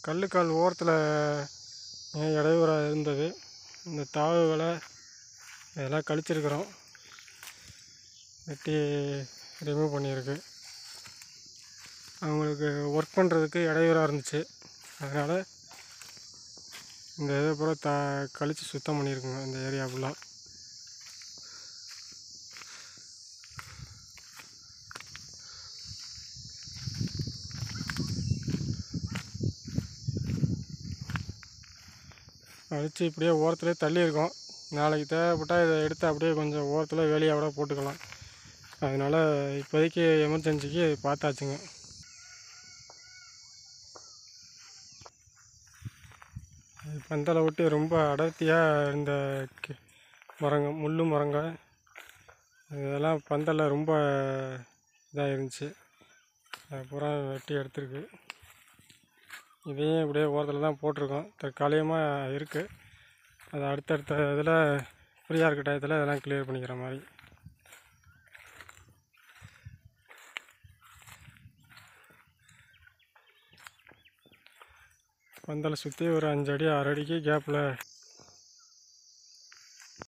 கல்லுக்கால் ஓரத்தில் இடையூறாக இருந்தது. இந்த தாவுகளை இதெல்லாம் கழிச்சிருக்கிறோம், வெட்டி ரிமூவ் பண்ணியிருக்கு. அவங்களுக்கு ஒர்க் பண்ணுறதுக்கு இடையூறாக இருந்துச்சு, அதனால் இந்த இதை பூரா கழித்து சுத்தம் பண்ணியிருக்குங்க இந்த ஏரியா ஃபுல்லாக. அழித்து இப்படியே ஓரத்துலேயே தள்ளியிருக்கோம். நாளைக்கு தேவைப்பட்டால் இதை எடுத்து அப்படியே கொஞ்சம் ஓரத்தில் வேலியாக கூட போட்டுக்கலாம். அதனால் இப்போதைக்கு எமர்ஜென்சிக்கு பார்த்தாச்சுங்க. பந்தலை விட்டு ரொம்ப அடர்த்தியாக இருந்த மரங்கள், முள் மரங்கள் இதெல்லாம் பந்தலில் ரொம்ப இதாக இருந்துச்சு, பூரா வெட்டி எடுத்துருக்கு. இதையும் இப்படியே ஓரத்தில் தான் போட்டிருக்கோம், தற்காலிகமாக இருக்குது. அது அடுத்தடுத்த இதில் ஃப்ரீயாக இருக்க டயத்தில் இதெல்லாம் கிளியர் பண்ணிக்கிற மாதிரி. பந்தலை சுற்றி ஒரு 5 அடி 6 அடிக்கு கேப்பில்